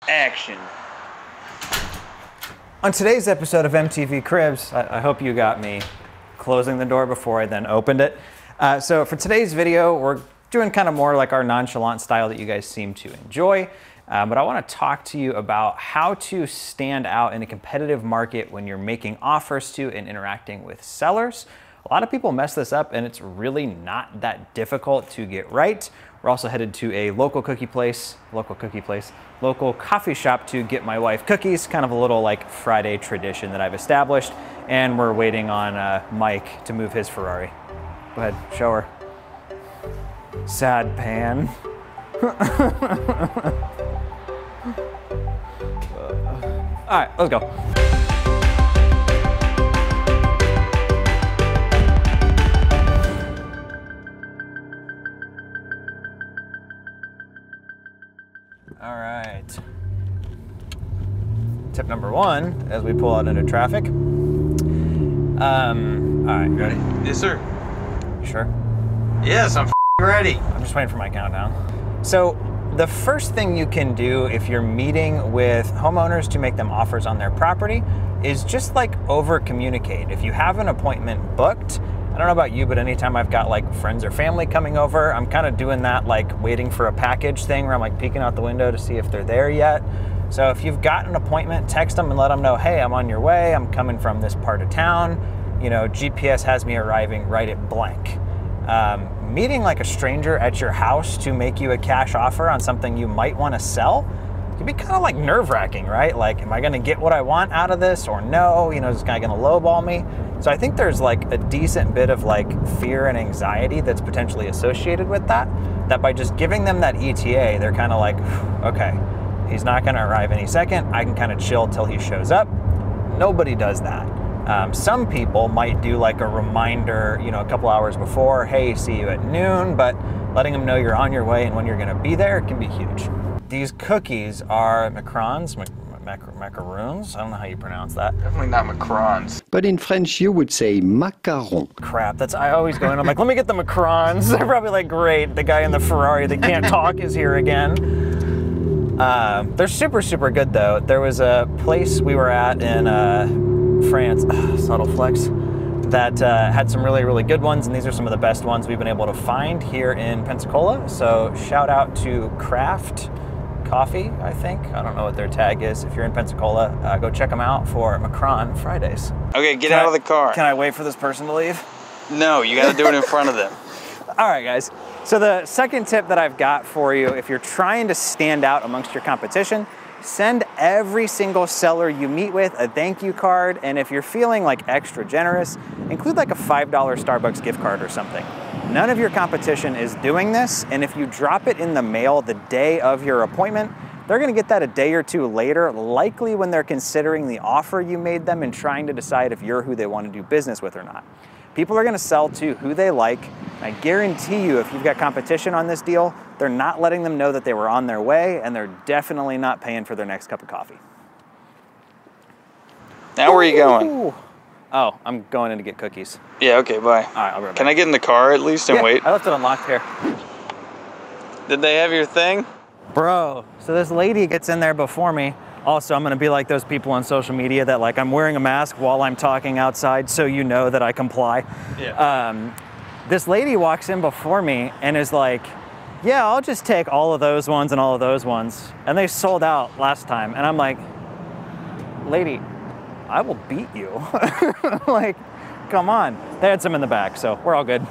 Action. On today's episode of MTV Cribs, I hope you got me closing the door before I then opened it. So for today's video, we're doing kind of more like our nonchalant style that you guys seem to enjoy. But I want to talk to you about how to stand out in a competitive market when you're making offers to and interacting with sellers. A lot of people mess this up and it's really not that difficult to get right. We're also headed to a local coffee shop to get my wife cookies, kind of a little like Friday tradition that I've established. And we're waiting on Mike to move his Ferrari. Go ahead, show her. Sad pan. All right, let's go. All right. Tip number one, as we pull out into traffic. All right, you ready? Yes, sir. You sure? Yes, I'm ready. I'm just waiting for my countdown. So the first thing you can do if you're meeting with homeowners to make them offers on their property is just like over communicate. If you have an appointment booked, I don't know about you, but anytime I've got like friends or family coming over, I'm kind of doing that like waiting for a package thing where I'm like peeking out the window to see if they're there yet. So if you've got an appointment, text them and let them know, hey, I'm on your way. I'm coming from this part of town. You know, GPS has me arriving right at blank. Meeting like a stranger at your house to make you a cash offer on something you might want to sell can be kind of like nerve-wracking, right? Like, am I going to get what I want out of this or no? You know, is this guy going to lowball me? So I think there's like a decent bit of like fear and anxiety that's potentially associated with that by just giving them that ETA, they're kind of like, okay, he's not going to arrive any second. I can kind of chill till he shows up. Nobody does that. Some people might do like a reminder, you know, a couple hours before, hey, see you at noon, but letting them know you're on your way and when you're going to be there can be huge. These cookies are macarons, macaroons. I don't know how you pronounce that. Definitely not macarons. But in French, you would say macaron. Crap, I always go in, I'm like, let me get the macarons. They're probably like, great, the guy in the Ferrari that can't talk is here again. They're super, super good though. There was a place we were at in France, subtle flex, that had some really, really good ones, and these are some of the best ones we've been able to find here in Pensacola. So shout out to Craft Coffee, I think. I don't know what their tag is. If you're in Pensacola, go check them out for Macron Fridays. Okay, get out of the car. Can I wait for this person to leave? No, you got to do it in front of them. All right, guys. So the second tip that I've got for you, if you're trying to stand out amongst your competition, send every single seller you meet with a thank you card, and if you're feeling like extra generous, include like a $5 Starbucks gift card or something. None of your competition is doing this, and if you drop it in the mail the day of your appointment, they're gonna get that a day or two later, likely when they're considering the offer you made them and trying to decide if you're who they want to do business with or not. People are gonna sell to who they like. I guarantee you, if you've got competition on this deal, they're not letting them know that they were on their way, and they're definitely not paying for their next cup of coffee. Now where are you going? Oh, I'm going in to get cookies. Yeah, okay, bye. All right, I'll be right back. Can I get in the car at least and wait? I left it unlocked here. Did they have your thing? Bro, so this lady gets in there before me. Also, I'm gonna be like those people on social media that like, I'm wearing a mask while I'm talking outside so you know that I comply. Yeah. This lady walks in before me and is like, yeah, I'll just take all of those ones and all of those ones. And they sold out last time. And I'm like, lady, I will beat you. Like, come on. They had some in the back, so we're all good.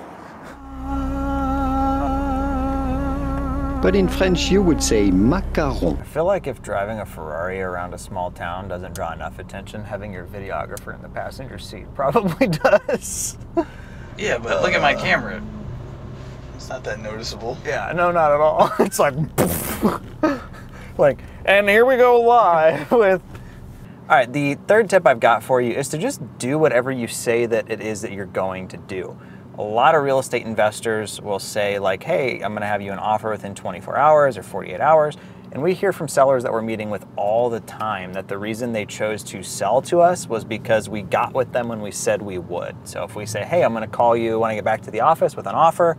But in French, you would say macaron. I feel like if driving a Ferrari around a small town doesn't draw enough attention, having your videographer in the passenger seat probably does. Yeah, but look at my camera. It's not that noticeable. Yeah, no, not at all. It's like, like, and here we go live with. All right, the third tip I've got for you is to just do whatever you say that it is that you're going to do. A lot of real estate investors will say like, hey, I'm gonna have you an offer within 24 hours or 48 hours. And we hear from sellers that we're meeting with all the time that the reason they chose to sell to us was because we got with them when we said we would. So if we say, hey, I'm gonna call you when I get back to the office with an offer,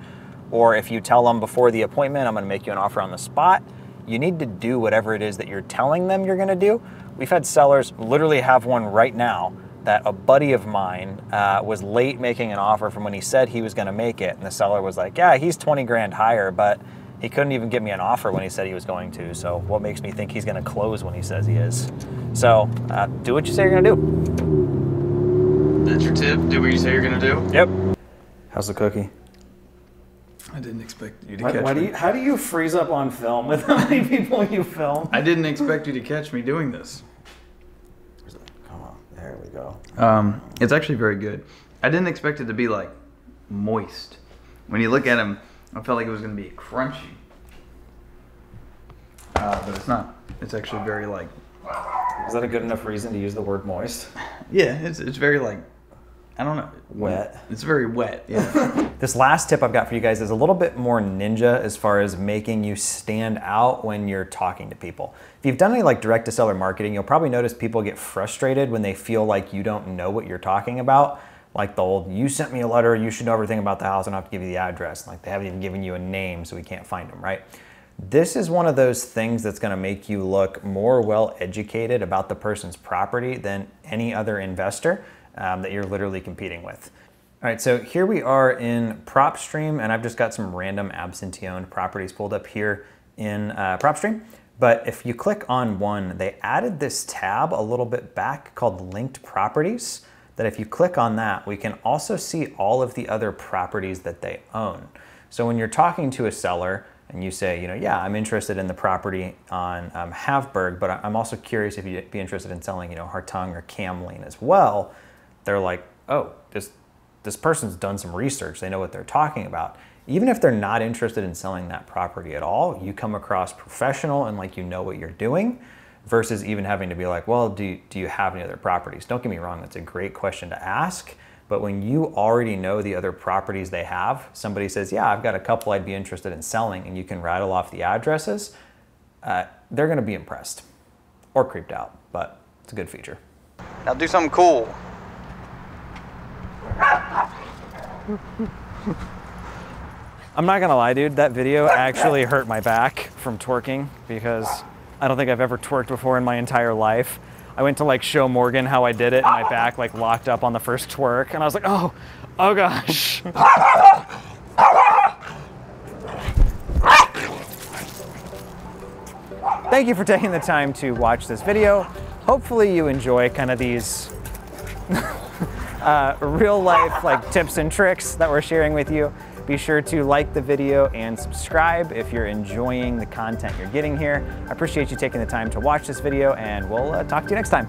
or if you tell them before the appointment, I'm gonna make you an offer on the spot, you need to do whatever it is that you're telling them you're gonna do. We've had sellers literally have one right now that a buddy of mine was late making an offer from when he said he was gonna make it. And the seller was like, yeah, he's 20 grand higher, but he couldn't even give me an offer when he said he was going to. So what makes me think he's gonna close when he says he is? So do what you say you're gonna do. That's your tip? Do what you say you're gonna do? Yep. How's the cookie? I didn't expect you to catch me. How do you freeze up on film with how many people you film? I didn't expect you to catch me doing this. Come on, there we go. It's actually very good. I didn't expect it to be like moist. When you look at them, I felt like it was going to be crunchy. But it's not. It's actually very like... Is that a good enough reason to use the word moist? Yeah, it's very like... I don't know. Wet. It's very wet, yeah. This last tip I've got for you guys is a little bit more ninja as far as making you stand out when you're talking to people. If you've done any like direct to seller marketing, you'll probably notice people get frustrated when they feel like you don't know what you're talking about. Like the old, you sent me a letter, you should know everything about the house, I don't have to give you the address. Like they haven't even given you a name, so we can't find them, right? This is one of those things that's gonna make you look more well-educated about the person's property than any other investor that you're literally competing with. All right, so here we are in PropStream, and I've just got some random absentee-owned properties pulled up here in PropStream. But if you click on one, they added this tab a little bit back called Linked Properties, that if you click on that, we can also see all of the other properties that they own. So when you're talking to a seller and you say, you know, yeah, I'm interested in the property on Havburg, but I'm also curious if you'd be interested in selling, you know, Hartung or Camlene as well, they're like, oh, this person's done some research. They know what they're talking about. Even if they're not interested in selling that property at all, you come across professional and like you know what you're doing, versus even having to be like, well, do you have any other properties? Don't get me wrong, that's a great question to ask. But when you already know the other properties they have, somebody says, yeah, I've got a couple I'd be interested in selling, and you can rattle off the addresses, they're gonna be impressed or creeped out, but it's a good feature. Now do something cool. I'm not gonna lie, dude, that video actually hurt my back from twerking because I don't think I've ever twerked before in my entire life. I went to like show Morgan how I did it and my back like locked up on the first twerk and I was like, oh gosh. Thank you for taking the time to watch this video. Hopefully you enjoy kind of these real life like tips and tricks that we're sharing with you. Be sure to like the video and subscribe if you're enjoying the content you're getting here. I appreciate you taking the time to watch this video, and we'll talk to you next time.